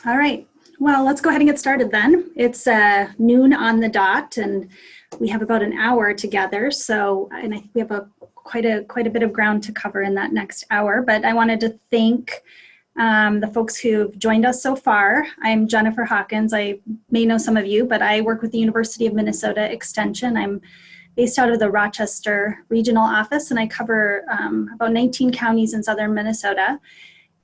All right, well, let's go ahead and get started then. It's noon on the dot, and we have about an hour together. So, and I think we have quite a bit of ground to cover in that next hour. But I wanted to thank the folks who've joined us so far. I'm Jennifer Hawkins. I may know some of you, but I work with the University of Minnesota Extension. I'm based out of the Rochester Regional Office, and I cover about 19 counties in southern Minnesota.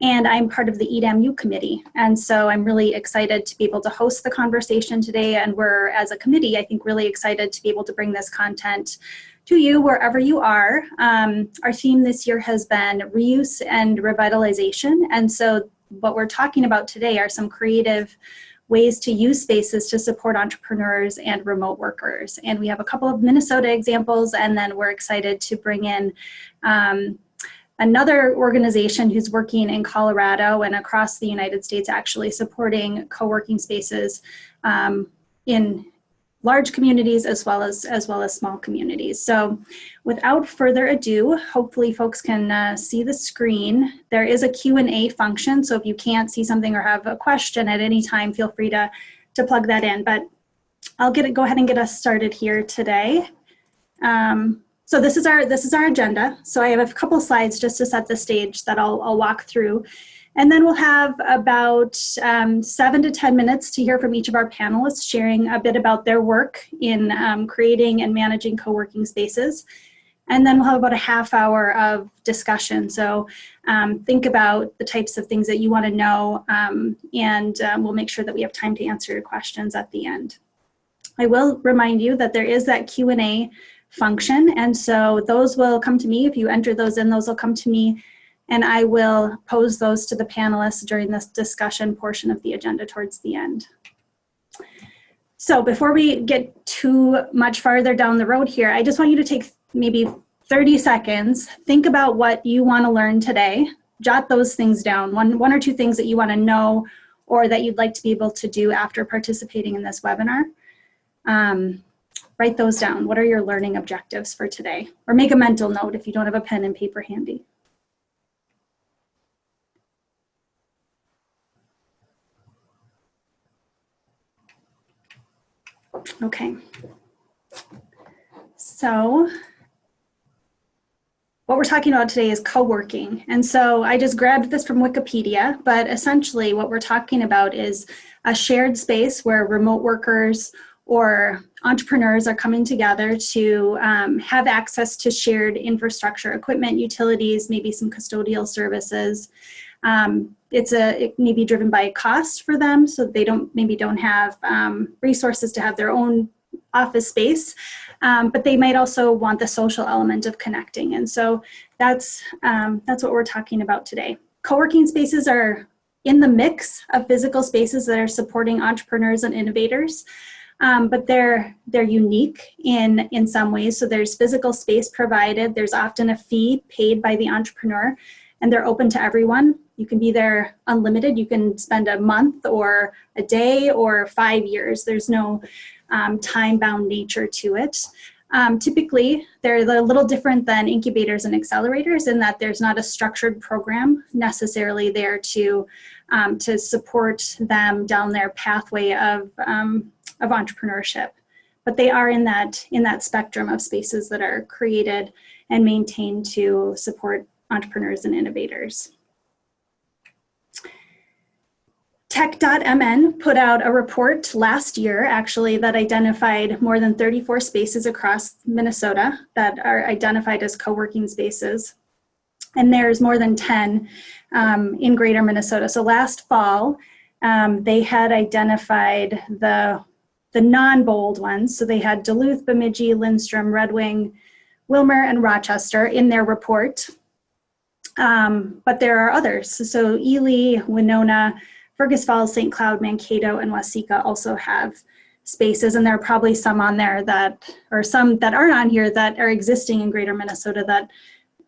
And I'm part of the EDAMU committee. And so I'm really excited to be able to host the conversation today. And we're, as a committee, I think really excited to be able to bring this content to you wherever you are. Our theme this year has been reuse and revitalization. And so what we're talking about today are some creative ways to use spaces to support entrepreneurs and remote workers. And we have a couple of Minnesota examples, and then we're excited to bring in another organization who's working in Colorado and across the United States, actually supporting co-working spaces in large communities as well as small communities. So without further ado, hopefully folks can see the screen. There is a Q&A function, so if you can't see something or have a question at any time, feel free to plug that in. But I'll go ahead and get us started here today. So this is our agenda. So I have a couple slides just to set the stage that I'll walk through. And then we'll have about 7 to 10 minutes to hear from each of our panelists sharing a bit about their work in creating and managing co-working spaces. And then we'll have about a half hour of discussion. So think about the types of things that you want to know, and we'll make sure that we have time to answer your questions at the end. I will remind you that there is that Q&A function, and so those will come to me. If you enter those in, those will come to me, and I will pose those to the panelists during this discussion portion of the agenda towards the end. So before we get too much farther down the road here, I just want you to take maybe 30 seconds, think about what you want to learn today, jot those things down, one or two things that you want to know or that you'd like to be able to do after participating in this webinar. Write those down. What are your learning objectives for today? Or make a mental note if you don't have a pen and paper handy. Okay. So what we're talking about today is co-working. And so I just grabbed this from Wikipedia, but essentially what we're talking about is a shared space where remote workers or entrepreneurs are coming together to have access to shared infrastructure, equipment, utilities, maybe some custodial services. It may be driven by cost for them, so they maybe don't have resources to have their own office space, but they might also want the social element of connecting. And so that's what we're talking about today. Co-working spaces are in the mix of physical spaces that are supporting entrepreneurs and innovators. But they're unique in some ways. So there's physical space provided. There's often a fee paid by the entrepreneur, and they're open to everyone. You can be there unlimited. You can spend a month or a day or 5 years. There's no time-bound nature to it. Typically, they're a little different than incubators and accelerators in that there's not a structured program necessarily there to support them down their pathway of entrepreneurship, but they are in that spectrum of spaces that are created and maintained to support entrepreneurs and innovators. Tech.mn put out a report last year, actually, that identified more than 34 spaces across Minnesota that are identified as co-working spaces. And there's more than 10 in greater Minnesota. So last fall, they had identified the non-bold ones. So they had Duluth, Bemidji, Lindstrom, Red Wing, Willmar, and Rochester in their report. But there are others. So Ely, Winona, Fergus Falls, St. Cloud, Mankato, and Waseca also have spaces, and there are probably some on there some that aren't on here that are existing in greater Minnesota that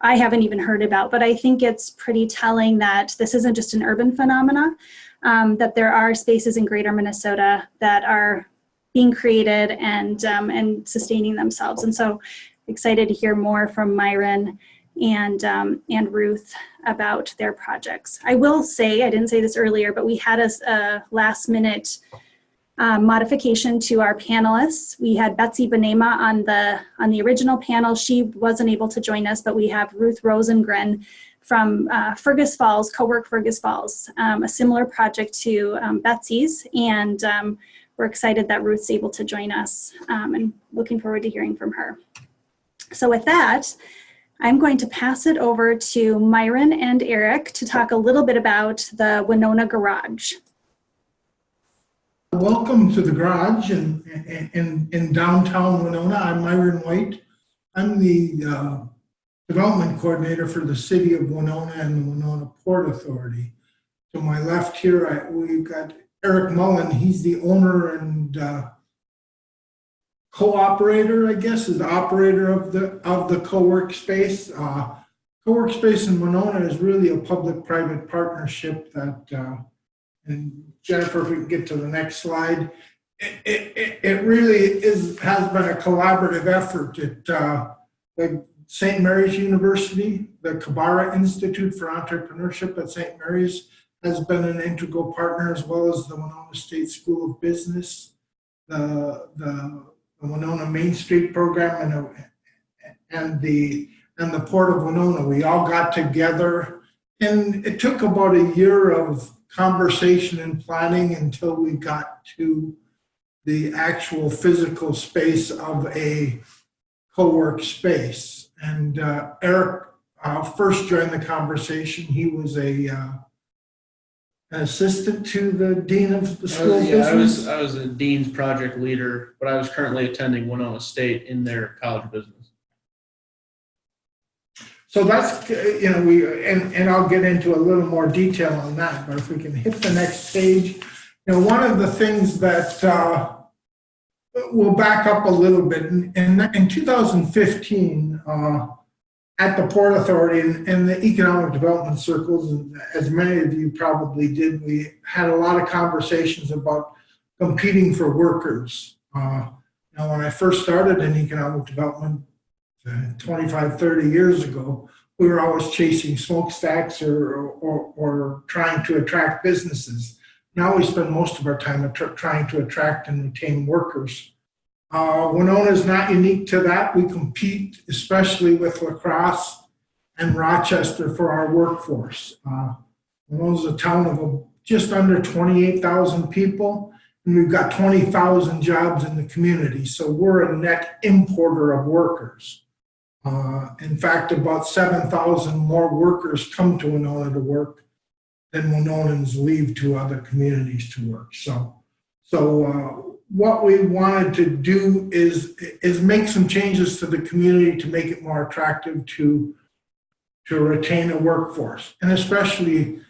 I haven't even heard about. But I think it's pretty telling that this isn't just an urban phenomena, that there are spaces in greater Minnesota that are being created and sustaining themselves. And so excited to hear more from Myron and Ruth about their projects. I will say, I didn't say this earlier, but we had a last minute modification to our panelists. We had Betsy Benema on the original panel. She wasn't able to join us, but we have Ruth Rosengren from Fergus Falls, Co-work Fergus Falls, a similar project to Betsy's, and we're excited that Ruth's able to join us and looking forward to hearing from her. So with that, I'm going to pass it over to Myron and Eric to talk a little bit about the Winona Garage. Welcome to the Garage in downtown Winona. I'm Myron White. I'm the development coordinator for the city of Winona and the Winona Port Authority. To my left here, we've got Eric Mullen. He's the owner and co-operator, I guess, is the operator of the co-work space. Co-work space in Winona is really a public-private partnership that, and Jennifer, if we can get to the next slide, it really has been a collaborative effort at the St. Mary's University. The Kabara Institute for Entrepreneurship at St. Mary's has been an integral partner, as well as the Winona State School of Business, the Winona Main Street program, and the Port of Winona. We all got together, and it took about a year of conversation and planning until we got to the actual physical space of a co-work space. And Eric first joined the conversation. He was an assistant to the dean of the school of business. I was a dean's project leader, but I was currently attending Winona State in their college of business. So that's, and I'll get into a little more detail on that, but if we can hit the next page. One of the things that we'll back up a little bit. In 2015, at the Port Authority and the economic development circles, as many of you probably did, we had a lot of conversations about competing for workers. Now, when I first started in economic development 25, 30 years ago, we were always chasing smokestacks or trying to attract businesses. Now we spend most of our time trying to attract and retain workers. Winona is not unique to that. We compete, especially with La Crosse and Rochester, for our workforce. Winona is a town of just under 28,000 people, and we've got 20,000 jobs in the community. So we're a net importer of workers. In fact, about 7,000 more workers come to Winona to work than Winonans leave to other communities to work. So what we wanted to do is make some changes to the community to make it more attractive to retain a workforce, and especially,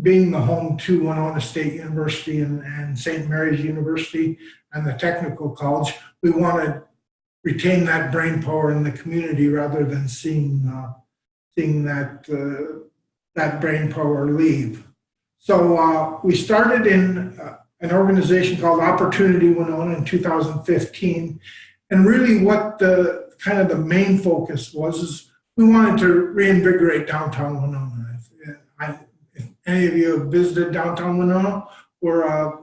being the home to Winona State University and St. Mary's University and the Technical College, we want to retain that brain power in the community rather than seeing that brain power leave. So we started in an organization called Opportunity Winona in 2015, and really what the main focus was is we wanted to reinvigorate downtown Winona. If any of you have visited downtown Winona, we're a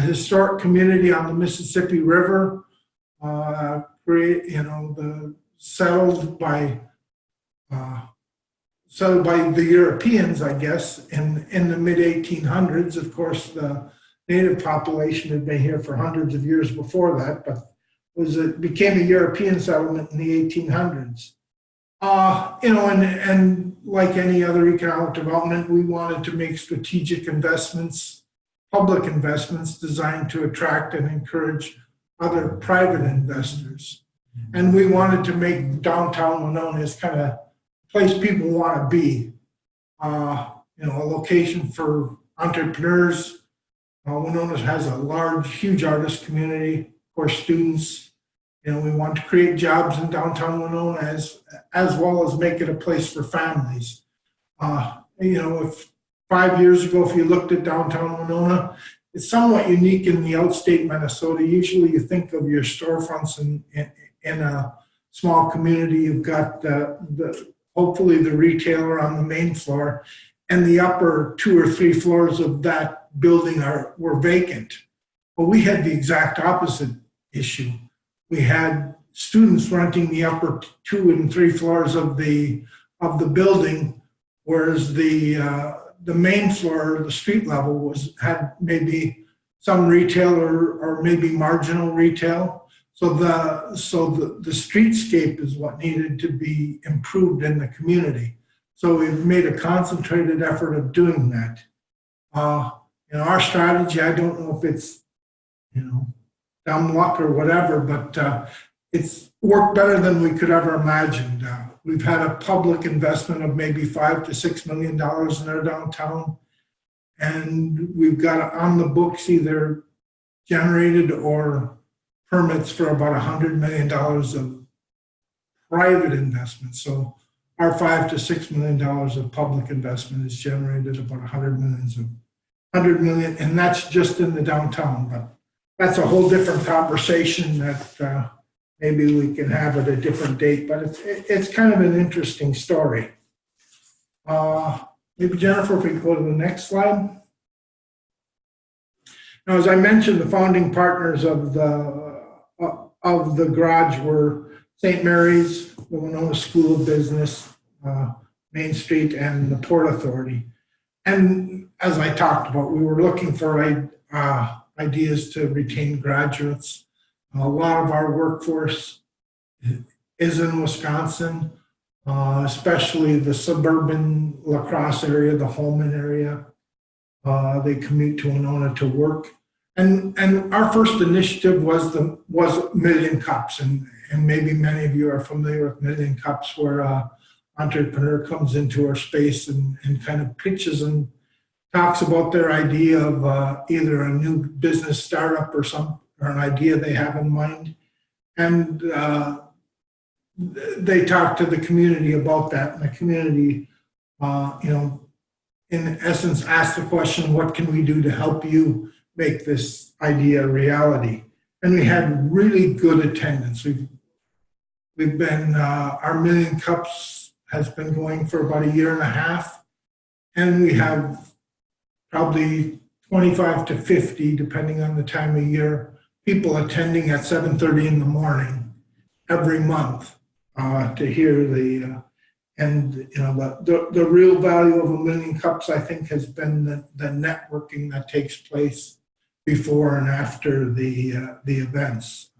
historic community on the Mississippi River. Settled by the Europeans, I guess, in the mid 1800s. Of course, the native population had been here for hundreds of years before that, but it became a European settlement in the 1800s. And like any other economic development, we wanted to make strategic investments, public investments designed to attract and encourage other private investors. And we wanted to make downtown Winona as kind of place people want to be, a location for entrepreneurs. Winona has a huge artist community, of course, students. We want to create jobs in downtown Winona as well as make it a place for families. If 5 years ago, if you looked at downtown Winona, it's somewhat unique in the outstate Minnesota. Usually you think of your storefronts in a small community. You've got hopefully the retailer on the main floor, and the upper 2 or 3 floors of that building were vacant. Well, we had the exact opposite issue. We had students renting the upper 2 and 3 floors of the building, whereas the main floor, the street level, had maybe some retail or maybe marginal retail. So the streetscape is what needed to be improved in the community. So we've made a concentrated effort of doing that. Our strategy, I don't know if it's dumb luck or whatever, but it's worked better than we could ever imagine. We've had a public investment of maybe $5 to $6 million in our downtown, and we've got on the books either generated or permits for about $100 million of private investment. So our $5 to $6 million of public investment has generated about $100 million, and that's just in the downtown. But that's a whole different conversation that maybe we can have at a different date. But it's kind of an interesting story. Maybe Jennifer, if we go to the next slide. Now, as I mentioned, the founding partners of the garage were St. Mary's, the Winona School of Business, Main Street, and the Port Authority. And as I talked about, we were looking for ideas to retain graduates. A lot of our workforce is in Wisconsin, especially the suburban La Crosse area, the Holman area. They commute to Winona to work. And our first initiative was Million Cups. And maybe many of you are familiar with Million Cups, where an entrepreneur comes into our space and kind of pitches and talks about their idea of either a new business startup or an idea they have in mind. And they talk to the community about that. And the community, in essence, asks the question, what can we do to help you make this idea a reality? And we had really good attendance. We've been, our Million Cups has been going for about 1.5 years. And we have probably 25 to 50, depending on the time of year, people attending at 7:30 in the morning every month to hear the real value of 1 Million Cups, I think, has been the networking that takes place before and after the events.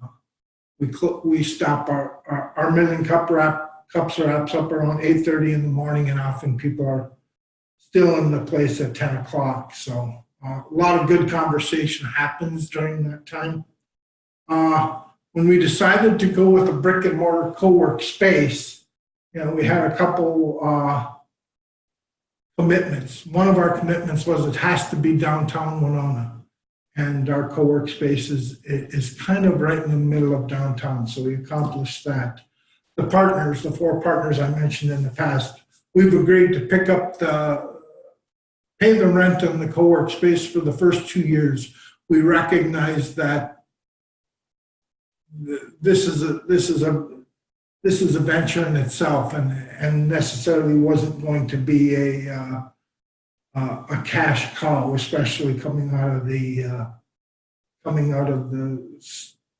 We stop our Million Cups wraps up around 8:30 in the morning, and often people are still in the place at 10 o'clock. So a lot of good conversation happens during that time. When we decided to go with a brick and mortar co-work space, we had a couple commitments. One of our commitments was it has to be downtown Winona. And our co-work space is kind of right in the middle of downtown, so we accomplished that. The 4 partners I mentioned in the past, we've agreed to pay the rent on the co-work space for the first 2 years. We recognize that this is a venture in itself, and necessarily wasn't going to be a cash cow, especially coming out of the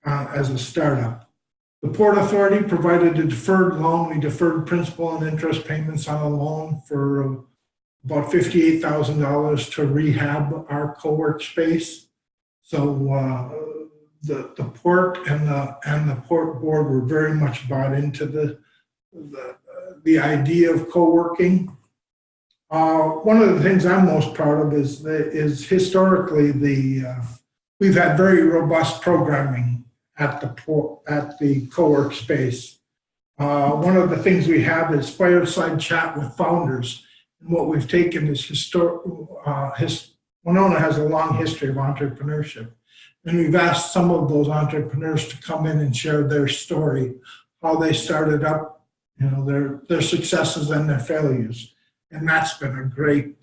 as a startup. The Port Authority provided a deferred loan. We deferred principal and interest payments on a loan for about $58,000 to rehab our co-work space. So the port and the port board were very much bought into the idea of co-working. One of the things I'm most proud of is historically we've had very robust programming at the co-work space. One of the things we have is fireside chat with founders. And what we've taken is Winona has a long history of entrepreneurship. And we've asked some of those entrepreneurs to come in and share their story, how they started up, their successes and their failures. And that's been a great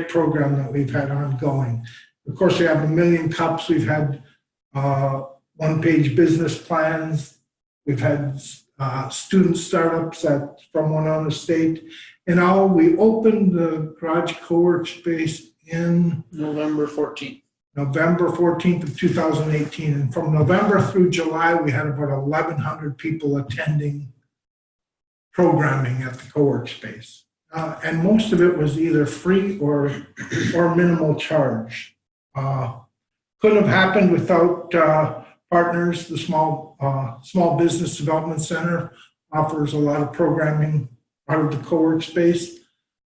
program that we've had ongoing. Of course, we have 1 Million Cups. We've had one-page business plans. We've had student startups from Winona State. In all, we opened the garage co-work space in November 14th. November 14th of 2018. And from November through July, we had about 1,100 people attending programming at the co-work space. And most of it was either free or minimal charge. Couldn't have happened without partners. The Small Business Development Center offers a lot of programming out of the co-work space.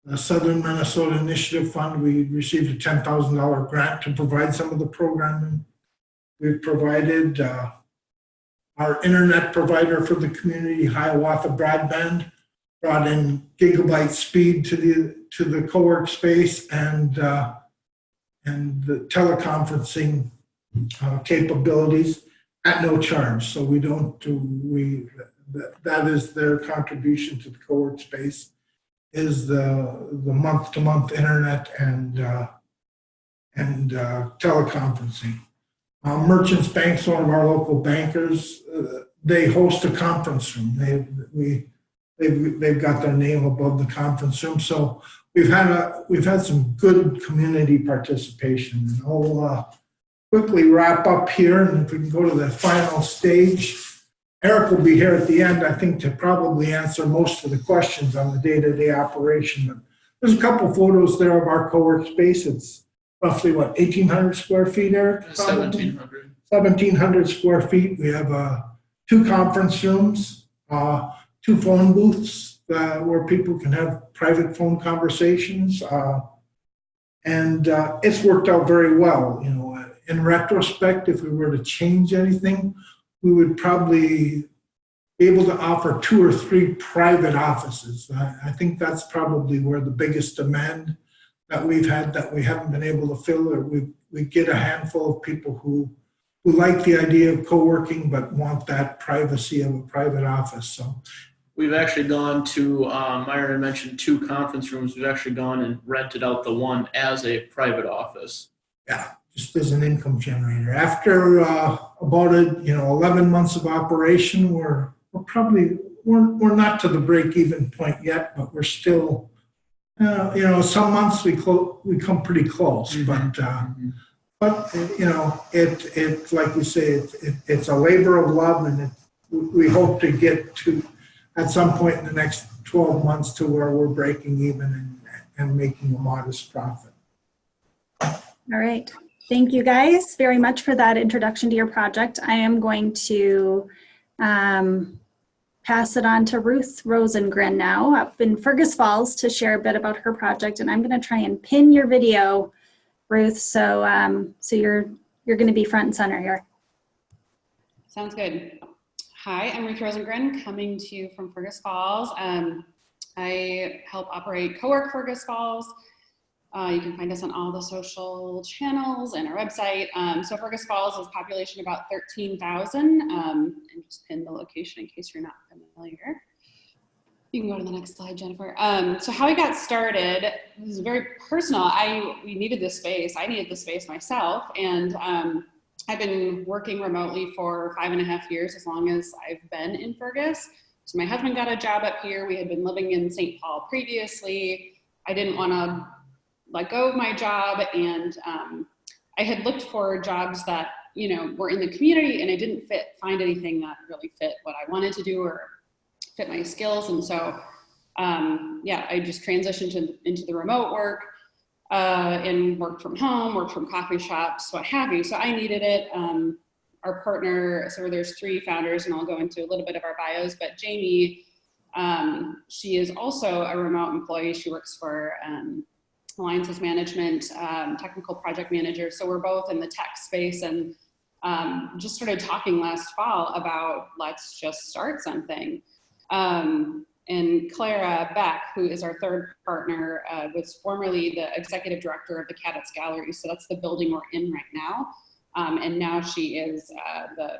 The Southern Minnesota Initiative Fund, we received a $10,000 grant to provide some of the programming. We've provided our internet provider for the community, Hiawatha Broadband, brought in gigabyte speed to the co-work space and the teleconferencing capabilities at no charge. So we don't do that is their contribution to the co-work space, is the month-to-month internet and teleconferencing. Merchants Bank's one of our local bankers. They host a conference room. They've got their name above the conference room. So we've had some good community participation. And I'll quickly wrap up here, and if we can go to the final stage. Eric will be here at the end, I think, to probably answer most of the questions on the day-to-day operation. But there's a couple photos there of our co-work space. It's roughly, 1,800 square feet, Eric? 1,700. 1,700 square feet. We have 2 conference rooms, 2 phone booths where people can have private phone conversations. And it's worked out very well. You know, in retrospect, if we were to change anything, we would probably be able to offer 2 or 3 private offices. I think that's probably where the biggest demand that we've had that we haven't been able to fill, or we get a handful of people who like the idea of co-working but want that privacy of a private office. So We've actually gone to, Myron mentioned 2 conference rooms. We've actually gone and rented out the one as a private office. yeah, just as an income generator. After about 11 months of operation, we're not to the break-even point yet, but we're still, some months we come pretty close. Mm-hmm. But it like we say, it's a labor of love, and we hope to get to at some point in the next 12 months to where we're breaking even and making a modest profit. All right. Thank you guys very much for that introduction to your project. I am going to pass it on to Ruth Rosengren now up in Fergus Falls to share a bit about her project. And I'm going to try and pin your video, Ruth, so you're going to be front and center here. Sounds good. Hi, I'm Ruth Rosengren, coming to you from Fergus Falls. I help operate Co-work Fergus Falls. You can find us on all the social channels and our website. So Fergus Falls is population about 13,000, and just pin the location in case you're not familiar. You can go to the next slide, Jennifer. So how we got started, this is very personal. We needed this space. I needed the space myself, and I've been working remotely for 5.5 years, as long as I've been in Fergus. So my husband got a job up here. We had been living in St. Paul previously. I didn't want to let go of my job, and I had looked for jobs that were in the community, and I didn't find anything that really fit what I wanted to do or fit my skills. And so I just transitioned into the remote work and worked from home, worked from coffee shops, what have you. So I needed it. Our partner, so there's 3 founders, and I'll go into a little bit of our bios, but Jamie, she is also a remote employee. She works for Alliances Management, technical project manager. So we're both in the tech space, and just started talking last fall about let's just start something. And Clara Beck, who is our third partner, was formerly the executive director of the Cadets Gallery. So that's the building we're in right now. And now she is the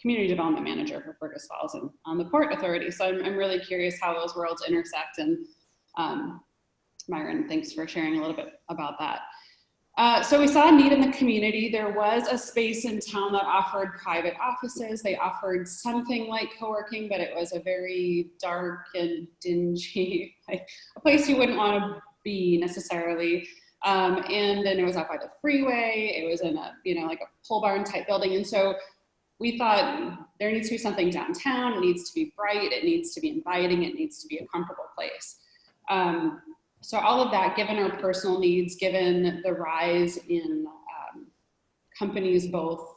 community development manager for Fergus Falls and on the Port Authority. So I'm really curious how those worlds intersect. And Myron, thanks for sharing a little bit about that. So we saw a need in the community. There was a space in town that offered private offices. They offered something like co-working, but it was a very dark and dingy, like a place you wouldn't want to be necessarily. And then it was out by the freeway. It was in a, like a pole barn type building. And so we thought there needs to be something downtown. It needs to be bright. It needs to be inviting. It needs to be a comfortable place. So all of that, given our personal needs, given the rise in companies both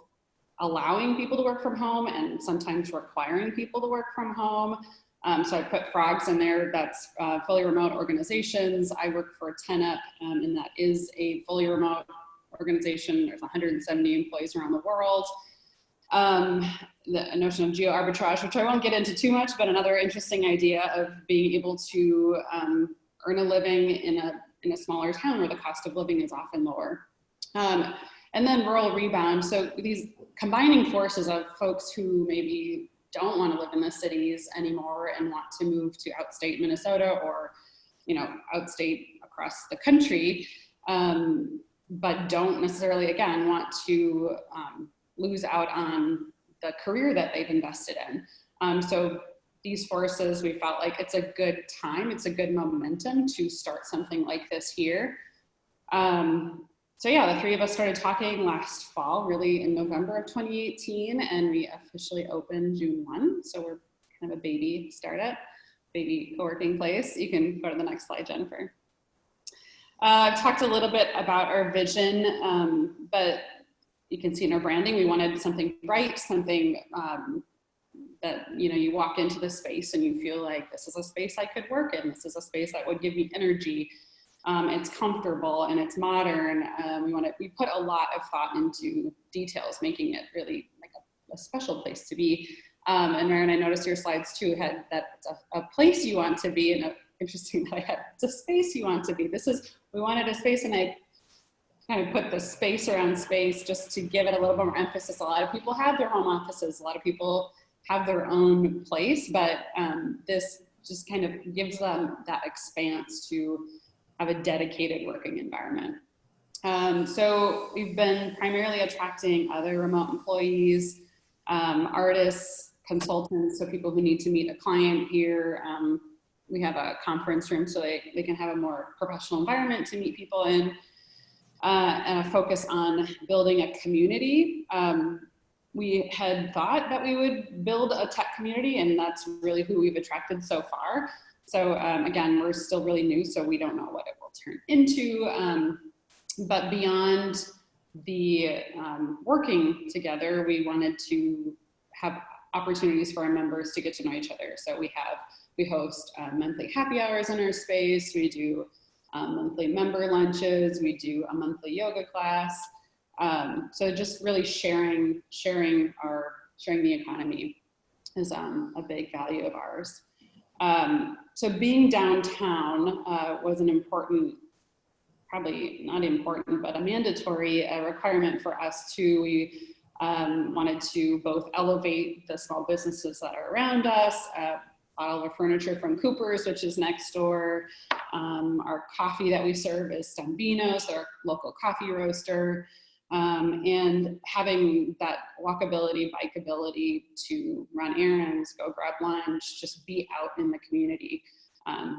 allowing people to work from home and sometimes requiring people to work from home. So I put frogs in there. That's fully remote organizations. I work for TenUp, and that is a fully remote organization. There's 170 employees around the world. The notion of geo arbitrage, which I won't get into too much, but another interesting idea of being able to earn a living in a smaller town where the cost of living is often lower. And then rural rebound. So these combining forces of folks who maybe don't want to live in the cities anymore and want to move to outstate Minnesota or, outstate across the country, but don't necessarily, again, want to lose out on the career that they've invested in. So these forces, we felt like it's a good time, it's a good momentum to start something like this here. So yeah, the three of us started talking last fall, really in November of 2018, and we officially opened June 1. So we're kind of a baby startup, baby co-working place. You can go to the next slide, Jennifer. I've talked a little bit about our vision, but you can see in our branding, we wanted something bright, something that, you walk into the space and you feel like this is a space I could work in. This is a space that would give me energy. It's comfortable and it's modern. We put a lot of thought into details, making it really like a special place to be. And Maren, I noticed your slides too had that a place you want to be, and interesting that I had it's a space you want to be. We wanted a space, and I kind of put the space around space just to give it a little bit more emphasis. A lot of people have their home offices. A lot of people have their own place, but this just kind of gives them that expanse to have a dedicated working environment. So we've been primarily attracting other remote employees, artists, consultants, so people who need to meet a client here. We have a conference room so they can have a more professional environment to meet people in, and a focus on building a community. We had thought that we would build a tech community, and that's really who we've attracted so far. So again, we're still really new, so we don't know what it will turn into. But beyond the working together, we wanted to have opportunities for our members to get to know each other. So we host monthly happy hours in our space. We do monthly member lunches. We do a monthly yoga class. So just really sharing the economy is a big value of ours. So being downtown was an important, probably not important, but a mandatory requirement for us too. We wanted to both elevate the small businesses that are around us, all of our furniture from Cooper's, which is next door. Our coffee that we serve is Stambino's, our local coffee roaster. And having that walkability, bikeability to run errands, go grab lunch, just be out in the community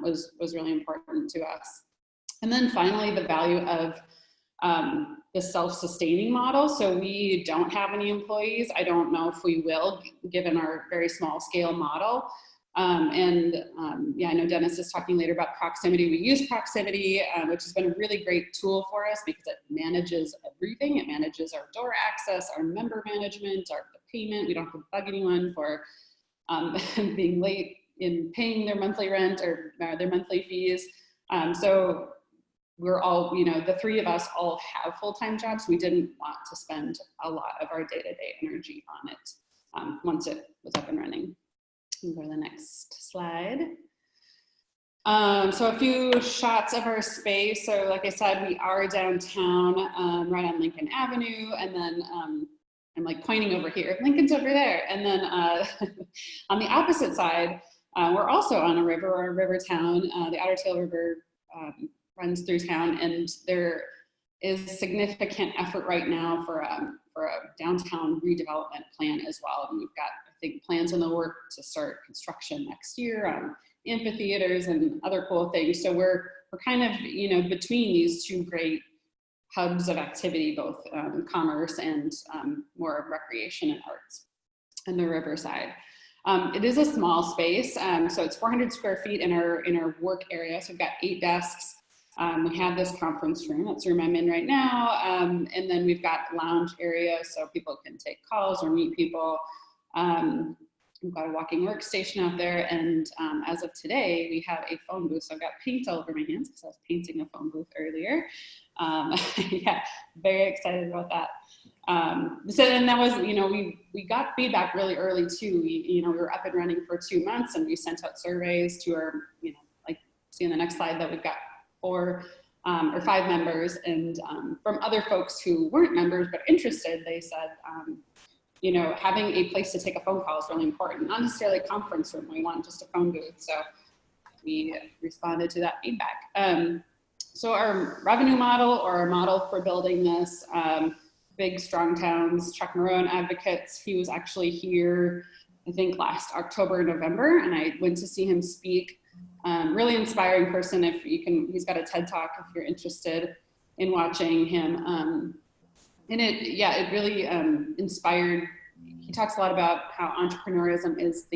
was really important to us. And then finally, the value of the self-sustaining model. So we don't have any employees. I don't know if we will, given our very small scale model. Yeah, I know Dennis is talking later about proximity. We use proximity, which has been a really great tool for us because it manages everything. It manages our door access, our member management, the payment. We don't have to bug anyone for being late in paying their monthly rent or their monthly fees. So we're all, the three of us all have full-time jobs. We didn't want to spend a lot of our day-to-day energy on it once it was up and running. We'll go to the next slide. So a few shots of our space. So like I said, we are downtown, right on Lincoln Avenue. And then I'm like pointing over here, Lincoln's over there. And then on the opposite side, we're also on a river, or a river town. The Otter Tail River runs through town, and there is significant effort right now for a downtown redevelopment plan as well. And we've got, I think, plans in the work to start construction next year on amphitheaters and other cool things. So we're kind of, you know, between these two great hubs of activity, both commerce and more recreation and arts and the Riverside. It is a small space, so it's 400 square feet in our work area. So we've got 8 desks. We have this conference room, that's the room I'm in right now. And then we've got lounge area so people can take calls or meet people. We've got a walking workstation out there. And as of today, we have a phone booth. So I've got paint all over my hands because I was painting a phone booth earlier. Yeah, very excited about that. So then that was, you know, we got feedback really early too. We were up and running for 2 months and we sent out surveys to our, you know, like see in the next slide that we've got 4 or 5 members, and from other folks who weren't members but interested, they said, you know, having a place to take a phone call is really important, not necessarily a conference room. We want just a phone booth. So we responded to that feedback. So our revenue model, or our model for building this, big strong towns, Chuck Marone advocates. He was actually here, I think last October, November, and I went to see him speak. Really inspiring person. If you can, he's got a TED Talk if you're interested in watching him. And it really inspired. He talks a lot about how entrepreneurism is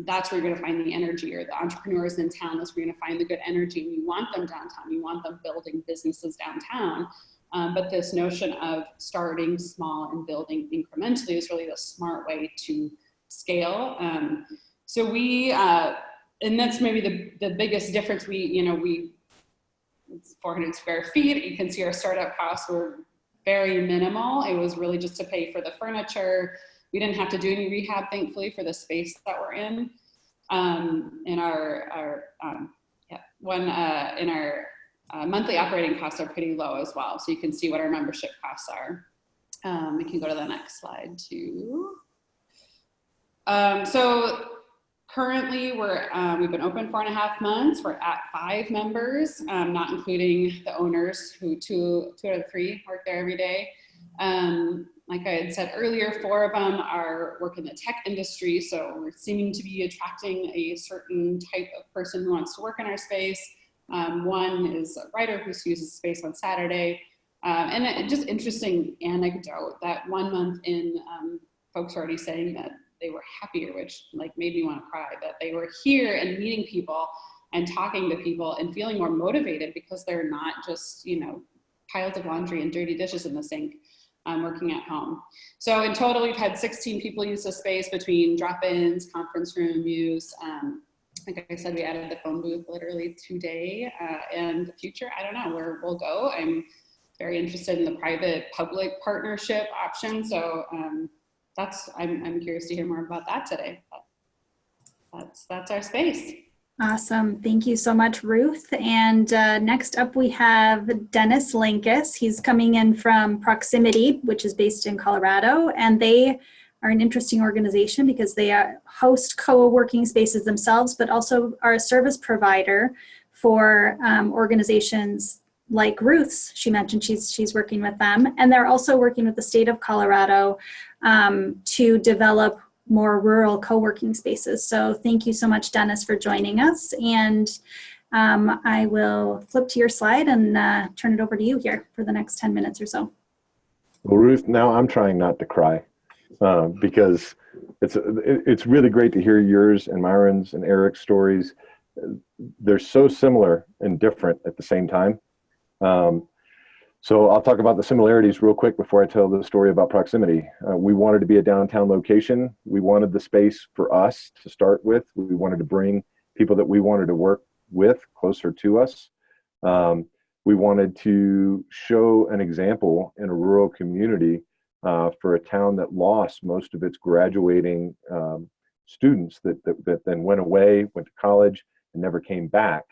that's where you're going to find the energy, or the entrepreneurs in town, that's where you're going to find the good energy. And you want them downtown. You want them building businesses downtown. But this notion of starting small and building incrementally is really the smart way to scale. So we, and that's maybe the biggest difference. It's 400 square feet. You can see our startup costs were very minimal. It was really just to pay for the furniture. We didn't have to do any rehab, thankfully, for the space that we're in. And our monthly operating costs are pretty low as well. So you can see what our membership costs are. We can go to the next slide too. So currently we've been open 4.5 months. We're at 5 members, not including the owners, who 2 out of 3 work there every day. Like I had said earlier, 4 of them work in the tech industry. So we're seeming to be attracting a certain type of person who wants to work in our space. One is a writer who uses space on Saturday. And just interesting anecdote that 1 month in, folks are already saying that they were happier, which like made me want to cry, that they were here and meeting people and talking to people and feeling more motivated because they're not just, you know, piles of laundry and dirty dishes in the sink, working at home. So in total, we've had 16 people use the space between drop-ins, conference room use. Like I said, we added the phone booth literally today, and the future, I don't know where we'll go. I'm very interested in the private-public partnership option. So I'm curious to hear more about that today. But that's our space. Awesome. Thank you so much, Ruth. And next up, we have Dennis Linkus. He's coming in from Proximity, which is based in Colorado. And they are an interesting organization because they host co-working spaces themselves, but also are a service provider for organizations like Ruth's. She mentioned she's working with them. And they're also working with the state of Colorado to develop more rural co-working spaces. So thank you so much, Dennis, for joining us. And I will flip to your slide and turn it over to you here for the next 10 minutes or so. Well, Ruth, now I'm trying not to cry because it's really great to hear yours and Myron's and Eric's stories. They're so similar and different at the same time. So I'll talk about the similarities real quick before I tell the story about Proximity. We wanted to be a downtown location. We wanted the space for us to start with. We wanted to bring people that we wanted to work with closer to us. We wanted to show an example in a rural community for a town that lost most of its graduating students that then went away, went to college, and never came back.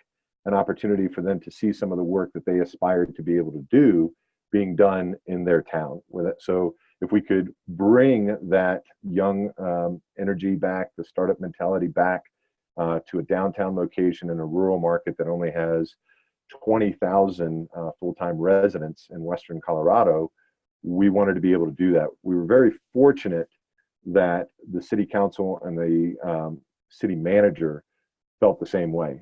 An opportunity for them to see some of the work that they aspired to be able to do being done in their town. So if we could bring that young energy back, the startup mentality back to a downtown location in a rural market that only has 20,000 full-time residents in Western Colorado, we wanted to be able to do that. We were very fortunate that the city council and the city manager felt the same way.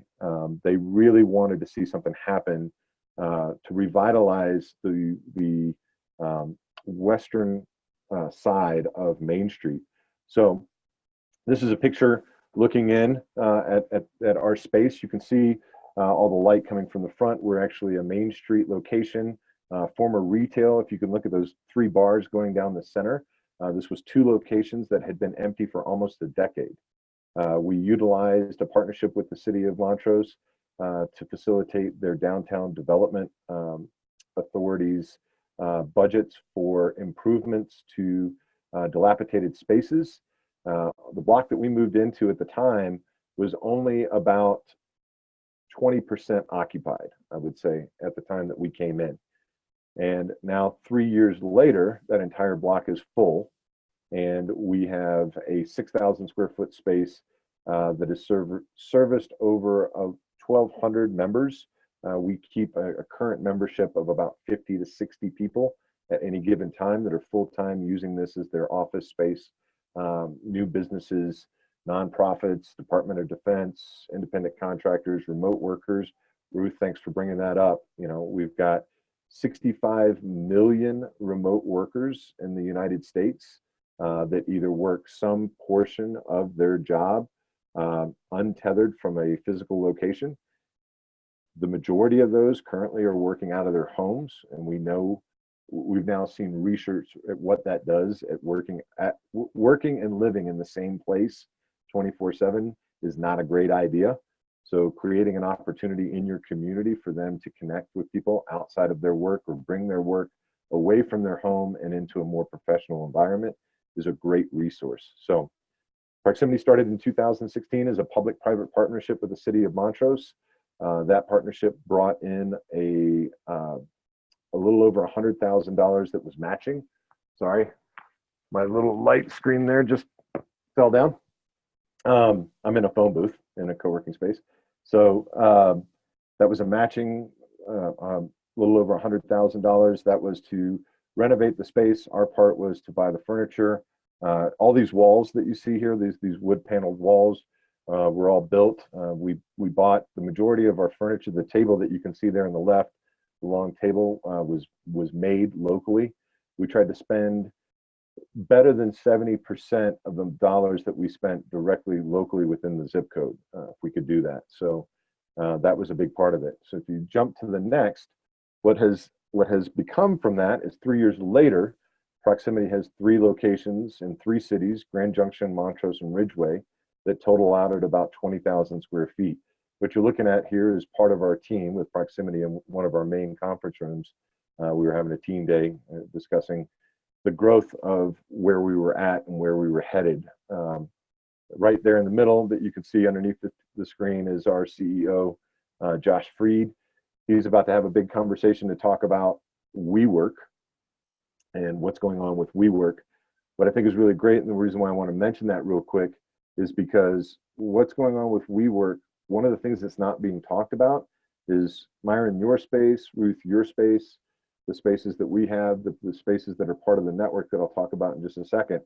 They really wanted to see something happen to revitalize the western side of Main Street. So this is a picture looking in at our space. You can see all the light coming from the front. We're actually a Main Street location, former retail. If you can look at those 3 bars going down the center, this was 2 locations that had been empty for almost a decade. We utilized a partnership with the city of Montrose to facilitate their downtown development authorities budgets for improvements to dilapidated spaces. The block that we moved into at the time was only about 20% occupied, I would say, at the time that we came in. And now 3 years later, that entire block is full, and we have a 6,000 square foot space that is serviced over 1,200 members. We keep a current membership of about 50 to 60 people at any given time that are full-time using this as their office space. New businesses, nonprofits, Department of Defense, independent contractors, remote workers. Ruth, thanks for bringing that up. You know, we've got 65 million remote workers in the United States that either work some portion of their job untethered from a physical location. The majority of those currently are working out of their homes, and we've now seen research at what that does at working and living in the same place 24/7 is not a great idea. So creating an opportunity in your community for them to connect with people outside of their work or bring their work away from their home and into a more professional environment is a great resource. So Proximity started in 2016 as a public-private partnership with the city of Montrose. That partnership brought in a little over $100,000 that was matching. Sorry, my little light screen there just fell down. I'm in a phone booth in a co-working space. So that was a matching little over $100,000. That was to renovate the space. Our part was to buy the furniture. All these walls that you see here, these wood paneled walls, were all built. We bought the majority of our furniture. The table that you can see there on the left, the long table, was made locally. We tried to spend better than 70% of the dollars that we spent directly locally within the zip code, if we could do that. So that was a big part of it. So if you jump to the next, what has become from that is 3 years later, Proximity has 3 locations in 3 cities, Grand Junction, Montrose, and Ridgeway, that total out at about 20,000 square feet. What you're looking at here is part of our team with Proximity in one of our main conference rooms. We were having a team day discussing the growth of where we were at and where we were headed. Right there in the middle that you can see underneath the screen is our CEO, Josh Freed. He's about to have a big conversation to talk about WeWork and what's going on with WeWork. What I think is really great, and the reason why I want to mention that real quick, is because what's going on with WeWork, one of the things that's not being talked about is, Myron, your space, Ruth, your space, the spaces that we have, the spaces that are part of the network that I'll talk about in just a second.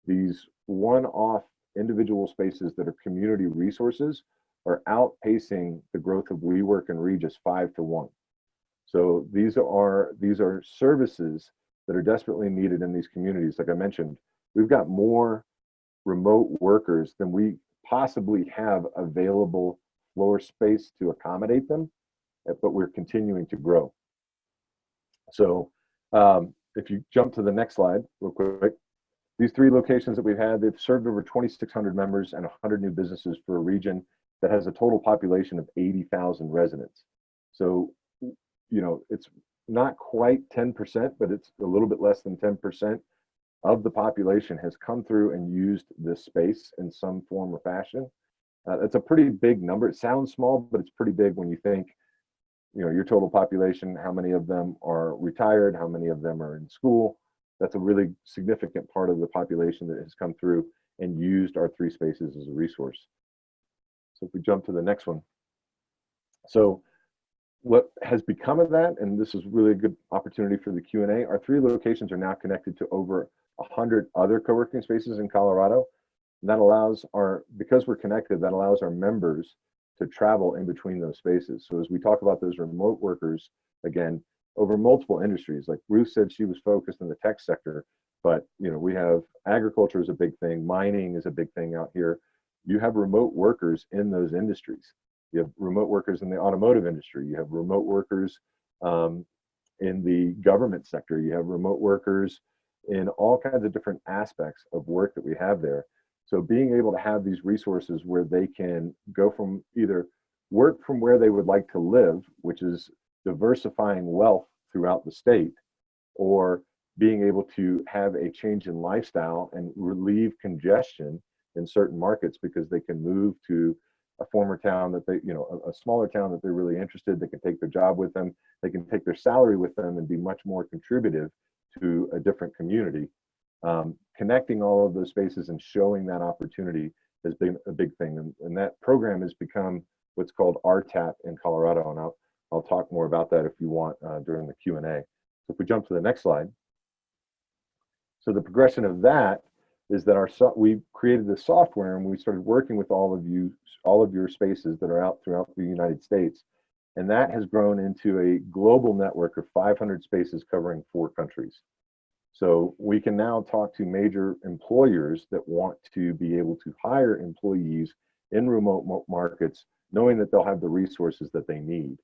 These one-off individual spaces that are community resources are outpacing the growth of WeWork and Regis 5 to 1. So these are services that are desperately needed in these communities. Like I mentioned, we've got more remote workers than we possibly have available floor space to accommodate them, but we're continuing to grow. So if you jump to the next slide real quick, these 3 locations that we've had, they've served over 2,600 members and 100 new businesses for a region that has a total population of 80,000 residents. So, you know, it's not quite 10%, but it's a little bit less than 10% of the population has come through and used this space in some form or fashion. That's a pretty big number. It sounds small, but it's pretty big when you think, you know, your total population, how many of them are retired, how many of them are in school. That's a really significant part of the population that has come through and used our 3 spaces as a resource. So if we jump to the next one. So what has become of that, and this is really a good opportunity for the Q&A, our 3 locations are now connected to over 100 other co-working spaces in Colorado. And that allows because we're connected, that allows our members to travel in between those spaces. So as we talk about those remote workers, again, over multiple industries, like Ruth said, she was focused in the tech sector, but we have agriculture is a big thing, mining is a big thing out here. You have remote workers in those industries. You have remote workers in the automotive industry. You have remote workers in the government sector. You have remote workers in all kinds of different aspects of work that we have there. So being able to have these resources where they can go from either work from where they would like to live, which is diversifying wealth throughout the state, or being able to have a change in lifestyle and relieve congestion in certain markets because they can move to a former town that they, a smaller town that they're really interested, they can take their job with them, they can take their salary with them and be much more contributive to a different community. Connecting all of those spaces and showing that opportunity has been a big thing. And that program has become what's called RTAP in Colorado. And I'll talk more about that if you want during the Q&A. So if we jump to the next slide. So the progression of that is that we created this software and we started working with all of your spaces that are out throughout the United States. And that has grown into a global network of 500 spaces covering 4 countries. So we can now talk to major employers that want to be able to hire employees in remote markets, knowing that they'll have the resources that they need.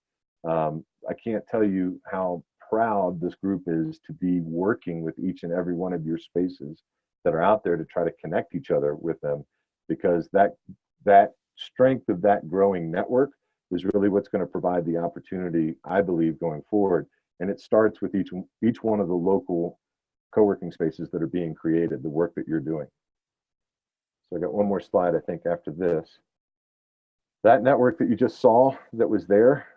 I can't tell you how proud this group is to be working with each and every one of your spaces that are out there to try to connect each other with them, because that strength of that growing network is really what's going to provide the opportunity, I believe, going forward. And it starts with each one of the local co-working spaces that are being created, the work that you're doing. So I got one more slide, I think, after this. That network that you just saw that was there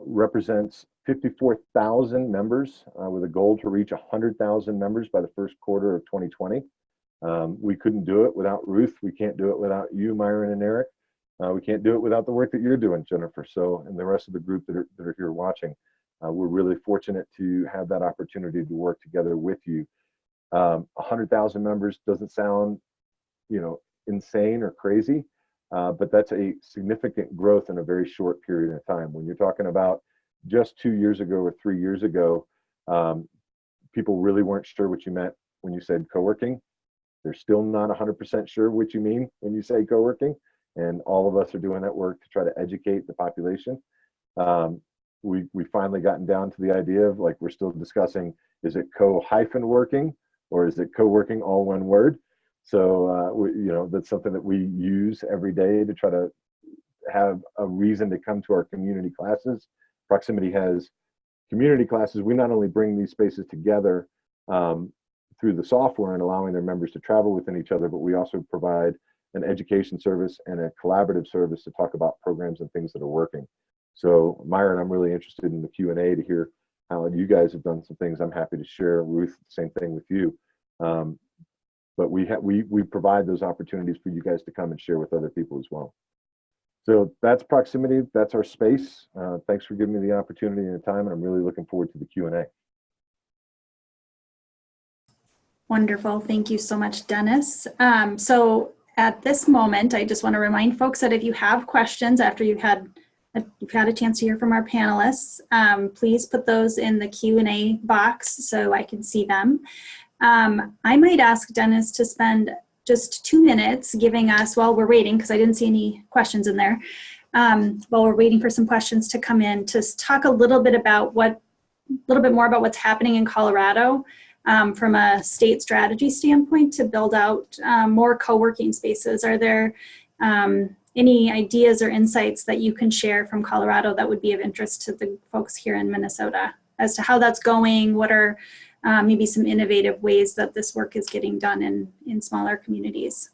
represents 54,000 members with a goal to reach 100,000 members by the first quarter of 2020. We couldn't do it without Ruth. We can't do it without you, Myron and Eric. We can't do it without the work that you're doing, Jennifer. So, and the rest of the group that are here watching. We're really fortunate to have that opportunity to work together with you. 100,000 members doesn't sound, insane or crazy, but that's a significant growth in a very short period of time. When you're talking about just 2 years ago or 3 years ago, people really weren't sure what you meant when you said co-working. They're still not 100% sure what you mean when you say co-working, and all of us are doing that work to try to educate the population. We finally gotten down to the idea of, like, we're still discussing, is it co-working or is it co-working, all one word? So that's something that we use every day to try to have a reason to come to our community classes. Proximity has community classes. We not only bring these spaces together through the software and allowing their members to travel within each other, but we also provide an education service and a collaborative service to talk about programs and things that are working. So Myron, I'm really interested in the Q&A to hear how you guys have done some things. I'm happy to share. Ruth, same thing with you. But we provide those opportunities for you guys to come and share with other people as well. So that's Proximity. That's our space. Thanks for giving me the opportunity and the time, and I'm really looking forward to the Q&A. Wonderful. Thank you so much, Dennis. So at this moment, I just want to remind folks that if you have questions after you've had a chance to hear from our panelists, please put those in the Q&A box so I can see them. I might ask Dennis to spend just 2 minutes giving us, while we're waiting, because I didn't see any questions in there, while we're waiting for some questions to come in, to talk a little bit more about what's happening in Colorado from a state strategy standpoint to build out more co-working spaces. Are there any ideas or insights that you can share from Colorado that would be of interest to the folks here in Minnesota as to how that's going? What are maybe some innovative ways that this work is getting done in smaller communities?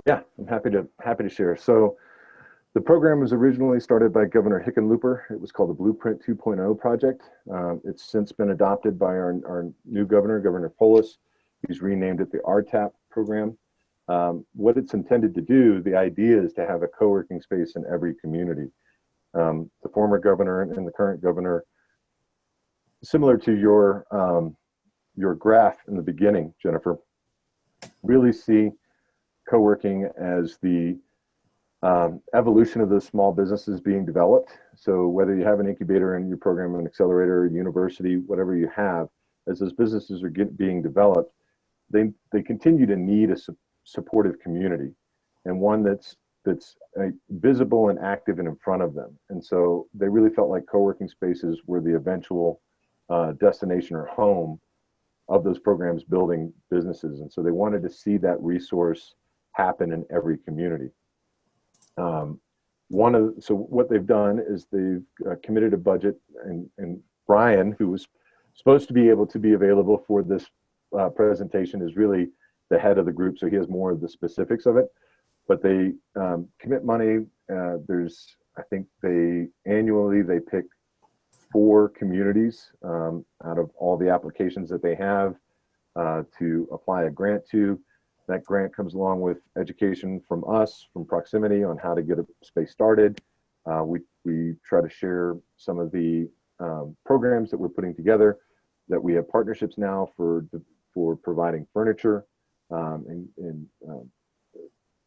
Yeah, I'm happy to share. So the program was originally started by Governor Hickenlooper. It was called the Blueprint 2.0 project. It's since been adopted by our new governor, Governor Polis. He's renamed it the RTAP program. What it's intended to do, the idea is to have a co-working space in every community. The former governor and the current governor, similar to your graph in the beginning, Jennifer, really see co-working as the evolution of those small businesses being developed. So whether you have an incubator in your program, an accelerator, university, whatever you have, as those businesses are being developed, they continue to need a supportive community, and one that's visible and active and in front of them. And so they really felt like co-working spaces were the eventual destination or home of those programs building businesses. And so they wanted to see that resource happen in every community. So what they've done is they've committed a budget, and Brian, who was supposed to be able to be available for this presentation, is really the head of the group, so he has more of the specifics of it. But they commit money. I think annually they pick 4 communities out of all the applications that they have to apply a grant to. That grant comes along with education from us, from Proximity, on how to get a space started. We try to share some of the programs that we're putting together, that we have partnerships now for providing furniture and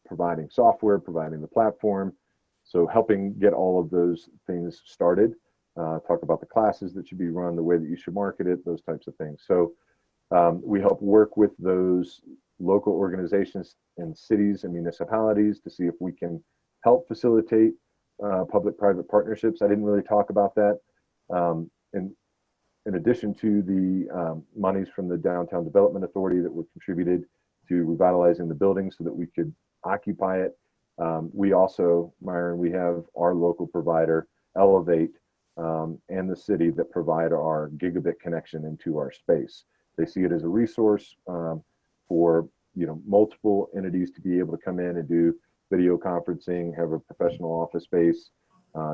providing software, providing the platform. So helping get all of those things started, talk about the classes that should be run, the way that you should market it, those types of things. So we help work with those local organizations and cities and municipalities to see if we can help facilitate public-private partnerships. I didn't really talk about that. In addition to the monies from the Downtown Development Authority that were contributed to revitalizing the building so that we could occupy it, we also, Myron, we have our local provider, Elevate, and the city that provide our gigabit connection into our space. They see it as a resource for multiple entities to be able to come in and do video conferencing, have a professional office space,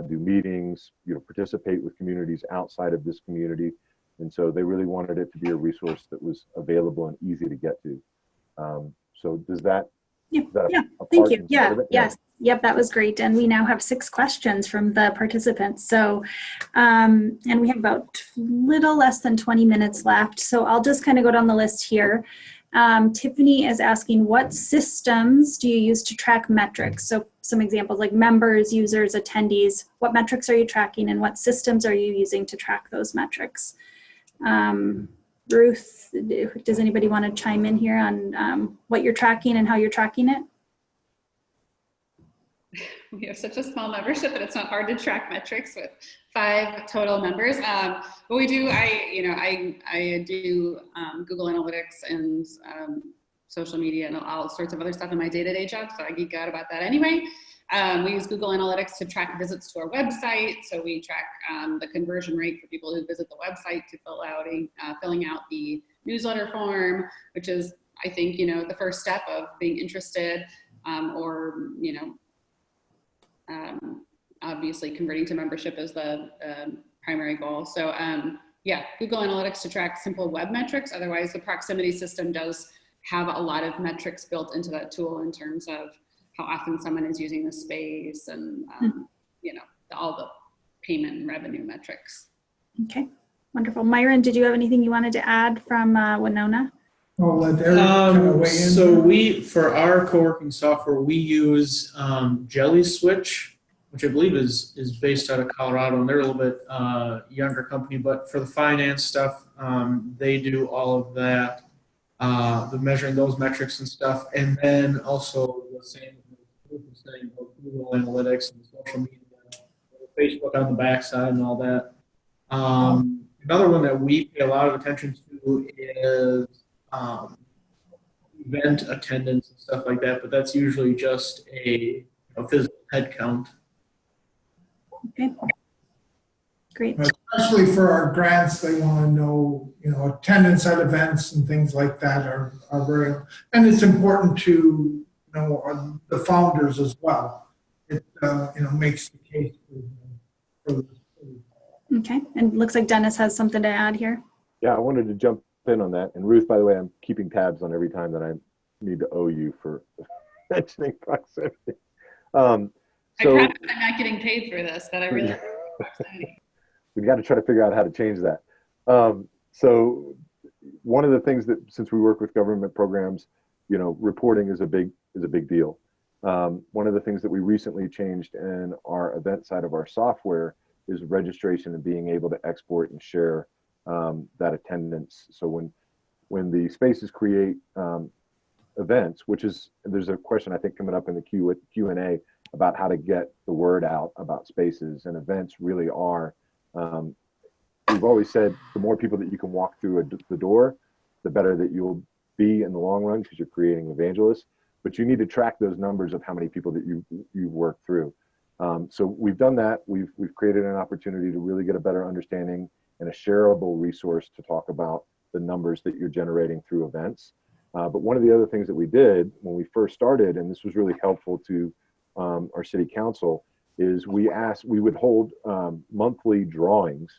do meetings, participate with communities outside of this community. And so they really wanted it to be a resource that was available and easy to get to. So does that? Yeah, thank you. Yes. Yep, that was great. And we now have 6 questions from the participants. So, and we have about little less than 20 minutes left. So I'll just kind of go down the list here. Tiffany is asking, what systems do you use to track metrics? So some examples like members, users, attendees. What metrics are you tracking, and what systems are you using to track those metrics? Ruth, does anybody want to chime in here on what you're tracking and how you're tracking it? We have such a small membership that it's not hard to track metrics with 5 total members. But we do, I do Google Analytics and social media and all sorts of other stuff in my day-to-day job, so I geek out about that anyway. We use Google Analytics to track visits to our website. So we track the conversion rate for people who visit the website to filling out the newsletter form, which is, I think, the first step of being interested, or, obviously converting to membership is the primary goal. So yeah, Google Analytics to track simple web metrics. Otherwise, the Proximity system does have a lot of metrics built into that tool in terms of how often someone is using the space and, all the payment and revenue metrics. Okay, wonderful. Myron, did you have anything you wanted to add from Winona? I'll let Eric kind of weigh in. So for our co-working software, we use Jelly Switch, which I believe is based out of Colorado, and they're a little bit younger company, but for the finance stuff, they do all of that, the measuring those metrics and stuff. And then also the same thing about Google Analytics and social media, Facebook on the backside and all that. Another one that we pay a lot of attention to is event attendance and stuff like that, but that's usually just a physical head count. Okay, great. Especially for our grants, they want to know, attendance at events and things like that are very, and it's important to know the founders as well. It makes the case for the. Okay, and it looks like Dennis has something to add here. Yeah, I wanted to jump in on that. And Ruth, by the way, I'm keeping tabs on every time that I need to owe you for mentioning Proximity. So I promise I'm not getting paid for this, but I really think it's exciting. we got to try to figure out how to change that. So one of the things that, since we work with government programs, you know, reporting is a big deal. One of the things that we recently changed in our event side of our software is registration and being able to export and share that attendance. So when the spaces create events, which is, there's a question I think coming up in the Q&A about how to get the word out about spaces, and events really are, we've always said the more people that you can walk through the door, the better that you'll be in the long run, because you're creating evangelists. But you need to track those numbers of how many people that you've worked through. So we've done that. We've created an opportunity to really get a better understanding and a shareable resource to talk about the numbers that you're generating through events. But one of the other things that we did when we first started, and this was really helpful to our city council, is we would hold monthly drawings.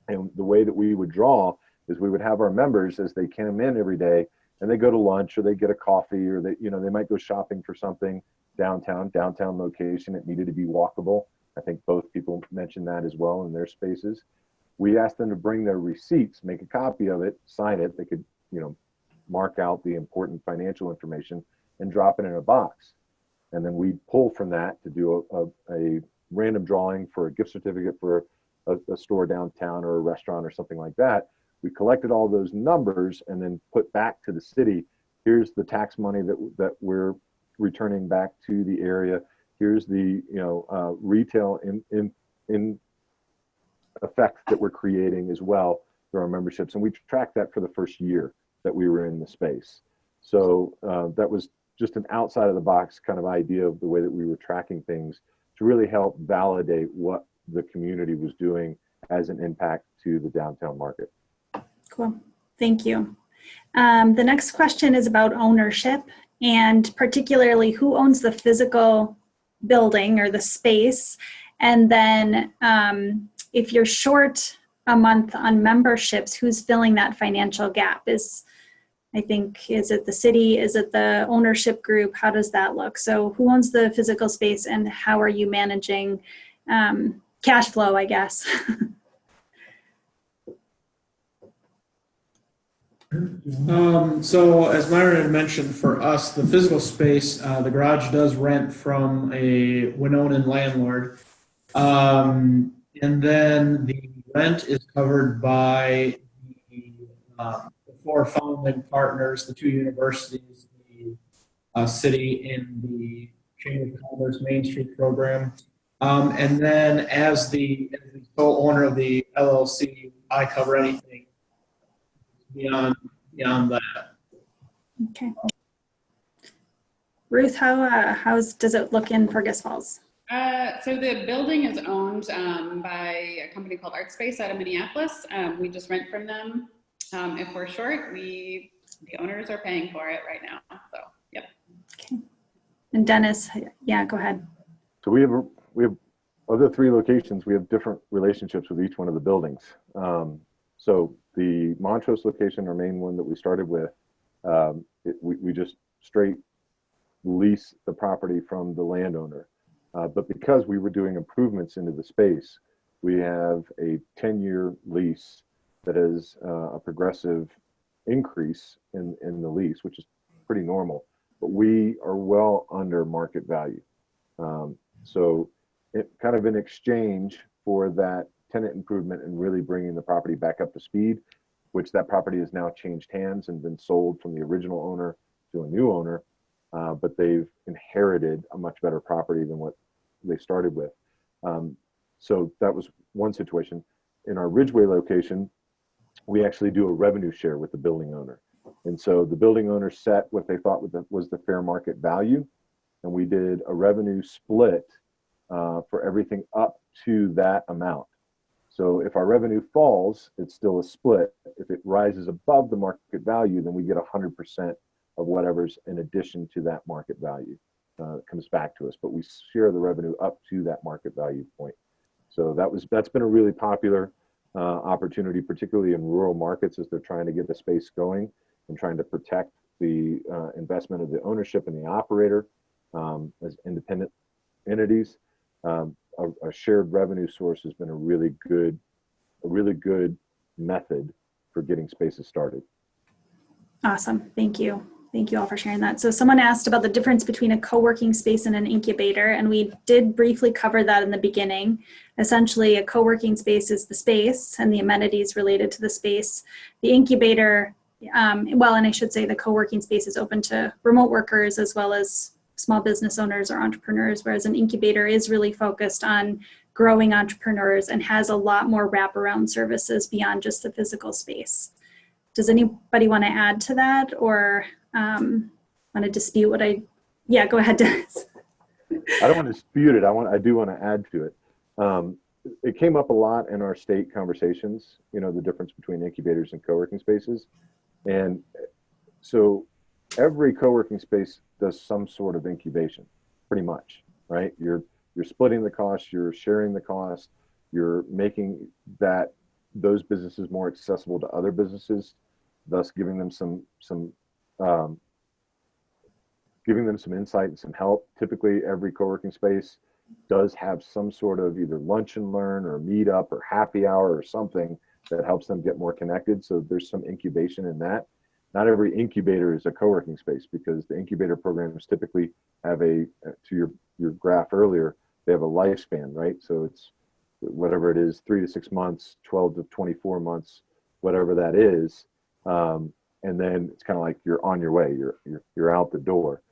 And the way that we would draw is we would have our members, as they came in every day, and they go to lunch or they get a coffee, or they, you know, they might go shopping for something downtown location. It needed to be walkable. I think both people mentioned that as well in their spaces. We asked them to bring their receipts, make a copy of it, sign it. They could, you know, mark out the important financial information and drop it in a box. And then we pull from that to do a random drawing for a gift certificate for a store downtown or a restaurant or something like that. We collected all those numbers and then put back to the city. Here's the tax money that we're returning back to the area. Here's the, you know, retail in effect that we're creating as well through our memberships. And we tracked that for the first year that we were in the space. So that was just an outside of the box kind of idea of the way that we were tracking things to really help validate what the community was doing as an impact to the downtown market. Cool. Thank you. The next question is about ownership, and particularly who owns the physical building or the space. And then if you're short a month on memberships, who's filling that financial gap? Is it the city? Is it the ownership group? How does that look? So who owns the physical space, and how are you managing cash flow, I guess? So as Myron had mentioned, for us, the physical space, the garage does rent from a Winona landlord. And then the rent is covered by the four founding partners, the two universities, the city, and the Chamber of Commerce Main Street program. And then as the sole owner of the LLC, I cover anything beyond that. Okay. Ruth, how does it look in Fergus Falls? So the building is owned by a company called ArtSpace out of Minneapolis. We just rent from them. If we're short, the owners are paying for it right now. So, yep. Okay. And Dennis, yeah, go ahead. So we have of the three locations, we have different relationships with each one of the buildings. So the Montrose location, our main one that we started with, we just straight lease the property from the landowner. But because we were doing improvements into the space, we have a 10-year lease that is a progressive increase in the lease, which is pretty normal. But we are well under market value. So it kind of in exchange for that tenant improvement and really bringing the property back up to speed, which that property has now changed hands and been sold from the original owner to a new owner, but they've inherited a much better property than what they started with. So that was one situation. In our Ridgeway location, we actually do a revenue share with the building owner. And so the building owner set what they thought was the fair market value, and we did a revenue split for everything up to that amount. So if our revenue falls, it's still a split. If it rises above the market value, then we get 100% of whatever's in addition to that market value. It comes back to us, but we share the revenue up to that market value point. So that's been a really popular opportunity, particularly in rural markets, as they're trying to get the space going and trying to protect the investment of the ownership and the operator as independent entities, a shared revenue source has been a really good method for getting spaces started. Awesome. Thank you. Thank you all for sharing that. So someone asked about the difference between a co-working space and an incubator, and we did briefly cover that in the beginning. Essentially, a co-working space is the space and the amenities related to the space. The incubator, well, and I should say the co-working space is open to remote workers as well as small business owners or entrepreneurs, whereas an incubator is really focused on growing entrepreneurs and has a lot more wraparound services beyond just the physical space. Does anybody want to add to that, or want to dispute what yeah, go ahead, Dennis. I don't want to dispute it. I do want to add to it. It came up a lot in our state conversations, the difference between incubators and co-working spaces. And so every co-working space does some sort of incubation, pretty much, right? You're splitting the cost, you're sharing the cost, you're making those businesses more accessible to other businesses, thus giving them some insight and some help. Typically, every co-working space does have some sort of either lunch and learn or meet up or happy hour or something that helps them get more connected. So there's some incubation in that. Not every incubator is a co-working space, because the incubator programs typically have to your graph earlier, they have a lifespan, right? So it's whatever it is, 3 to 6 months, 12 to 24 months, whatever that is. And then it's kind of like you're on your way, you're out the door.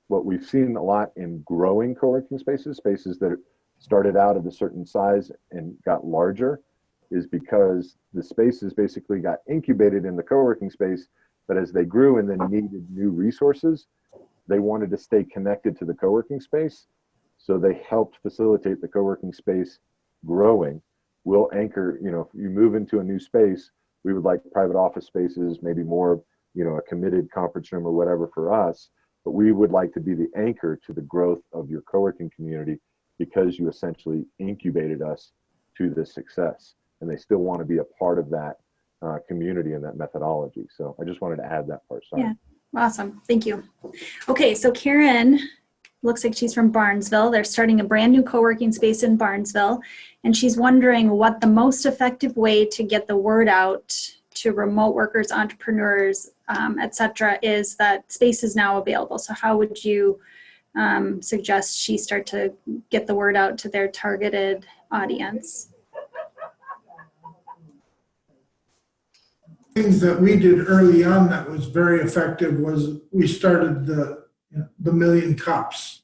What we've seen a lot in growing co-working spaces that started out at a certain size and got larger, is because the spaces basically got incubated in the co-working space, but as they grew and then needed new resources, they wanted to stay connected to the co-working space. So they helped facilitate the co-working space growing. We'll anchor, if you move into a new space, we would like private office spaces, maybe more, a committed conference room or whatever for us, but we would like to be the anchor to the growth of your co-working community, because you essentially incubated us to this success, and they still want to be a part of that community and that methodology. So I just wanted to add that part. Sorry. Yeah, awesome. Thank you. Okay, so Karen looks like she's from Barnesville. They're starting a brand new co-working space in Barnesville, and she's wondering what the most effective way to get the word out to remote workers, entrepreneurs, et cetera, is that space is now available. So how would you suggest she start to get the word out to their targeted audience? Things that we did early on that was very effective was we started the Million Cups,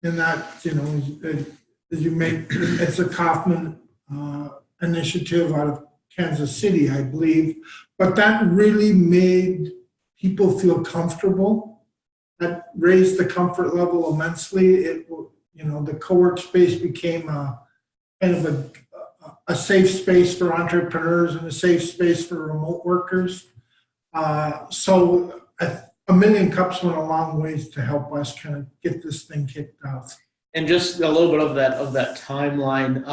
and that as you make, it's a Kaufman initiative out of Kansas City, I believe, but that really made people feel comfortable. That raised the comfort level immensely. The co-work space became a kind of a safe space for entrepreneurs and a safe space for remote workers. So a Million Cups went a long ways to help us kind of get this thing kicked off. And just a little bit of that timeline.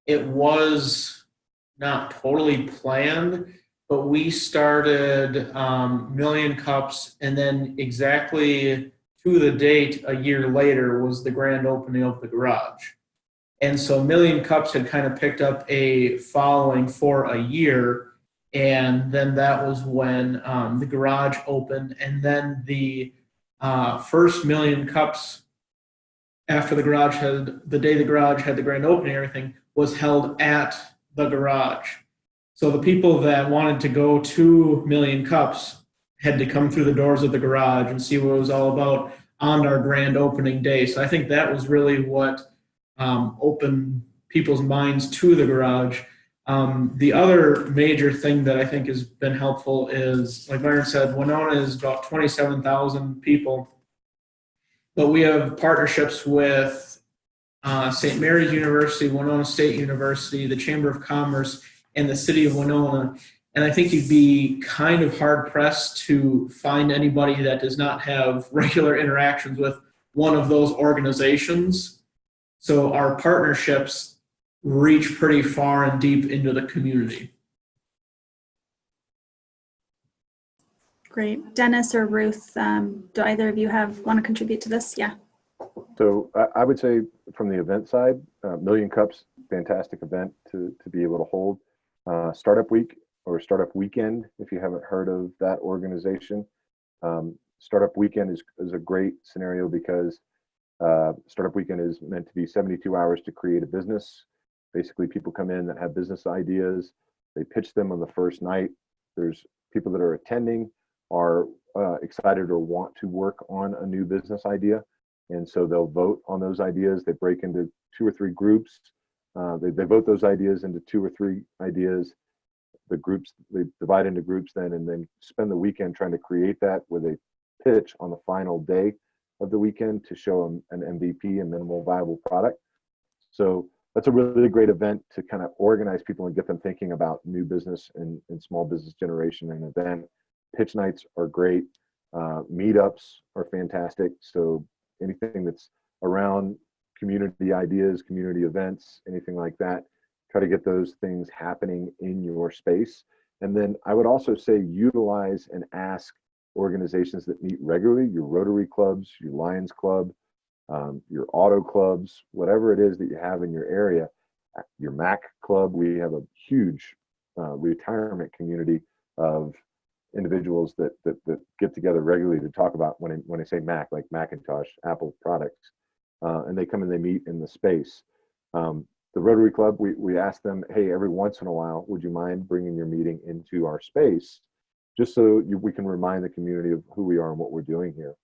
It was not totally planned, but we started Million Cups, and then exactly to the date a year later was the grand opening of the garage. And so Million Cups had kind of picked up a following for a year, and then that was when the garage opened, and then the first Million Cups after the day the garage had the grand opening and everything was held at the garage. So the people that wanted to go to Million Cups had to come through the doors of the garage and see what it was all about on our grand opening day. So I think that was really what opened people's minds to the garage. The other major thing that I think has been helpful is, like Myron said, Winona is about 27,000 people, but we have partnerships with St. Mary's University, Winona State University, the Chamber of Commerce, and the city of Winona. And I think you'd be kind of hard pressed to find anybody that does not have regular interactions with one of those organizations. So our partnerships reach pretty far and deep into the community. Great. Dennis or Ruth, do either of you want to contribute to this? Yeah. So I would say from the event side, Million Cups, fantastic event to be able to hold. Startup Week or Startup Weekend, if you haven't heard of that organization. Startup Weekend is a great scenario because Startup Weekend is meant to be 72 hours to create a business. Basically, people come in that have business ideas. They pitch them on the first night. There's people that are attending are excited or want to work on a new business idea. And so they'll vote on those ideas. They break into 2 or 3 groups. They vote those ideas into 2 or 3 ideas. The groups, they divide into groups then, and then spend the weekend trying to create that, where they pitch on the final day of the weekend to show them an MVP, a minimal viable product. So that's a really great event to kind of organize people and get them thinking about new business and small business generation and event. Pitch nights are great. Meetups are fantastic. So anything that's around community ideas, community events, anything like that, try to get those things happening in your space. And then I would also say utilize and ask organizations that meet regularly, your Rotary clubs, your Lions Club, your auto clubs, whatever it is that you have in your area, your Mac Club. We have a huge retirement community of individuals that get together regularly to talk about, when I say Mac, like Macintosh, Apple products, and they come and they meet in the space. The Rotary Club, we ask them, hey, every once in a while, would you mind bringing your meeting into our space, just so we can remind the community of who we are and what we're doing here.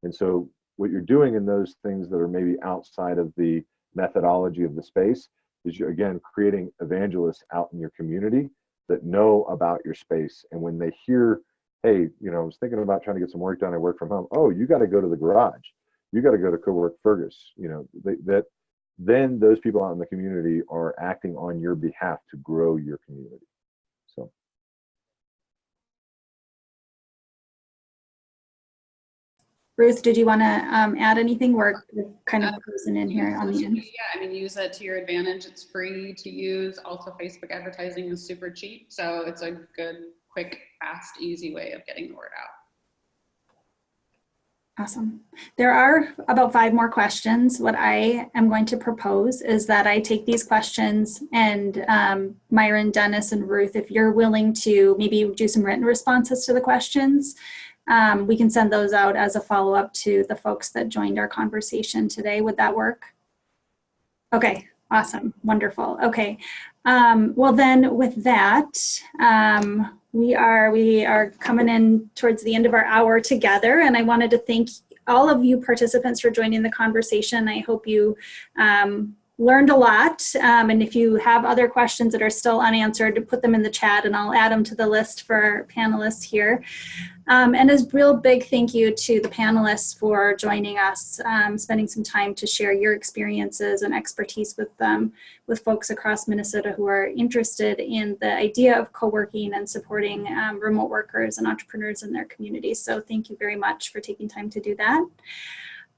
And so what you're doing in those things that are maybe outside of the methodology of the space is you're, again, creating evangelists out in your community that know about your space. And when they hear, hey, you know, I was thinking about trying to get some work done, I work from home. Oh, you got to go to the garage. You got to go to Co-work Fergus. You know, then those people out in the community are acting on your behalf to grow your community. So. Ruth, did you want to add anything? We're kind of closing in here on the end. Yeah, I mean, use it to your advantage. It's free to use. Also, Facebook advertising is super cheap. So it's a good, quick, fast, easy way of getting the word out. Awesome. There are about 5 more questions. What I am going to propose is that I take these questions, and Myron, Dennis, and Ruth, if you're willing to maybe do some written responses to the questions, we can send those out as a follow-up to the folks that joined our conversation today. Would that work? Okay, awesome, wonderful. Okay, well then with that, we are coming in towards the end of our hour together, and I wanted to thank all of you participants for joining the conversation. I hope you learned a lot, and if you have other questions that are still unanswered, put them in the chat and I'll add them to the list for our panelists here. And a real big thank you to the panelists for joining us, spending some time to share your experiences and expertise with folks across Minnesota who are interested in the idea of co-working and supporting remote workers and entrepreneurs in their communities. So thank you very much for taking time to do that.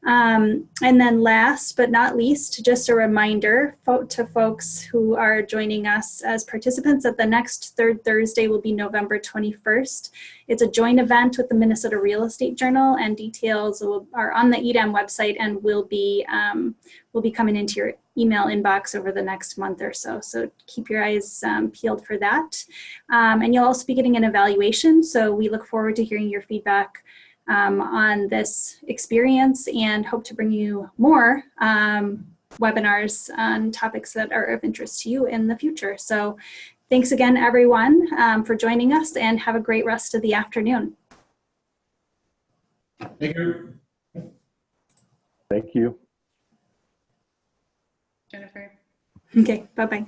And then last but not least, just a reminder to folks who are joining us as participants that the next third Thursday will be November 21st. It's a joint event with the Minnesota Real Estate Journal, and details are on the EDAM website and will be coming into your email inbox over the next month or so. So keep your eyes peeled for that. And you'll also be getting an evaluation. So we look forward to hearing your feedback on this experience, and hope to bring you more webinars on topics that are of interest to you in the future. So thanks again, everyone, for joining us, and have a great rest of the afternoon. Thank you. Thank you. Jennifer. Okay, bye-bye.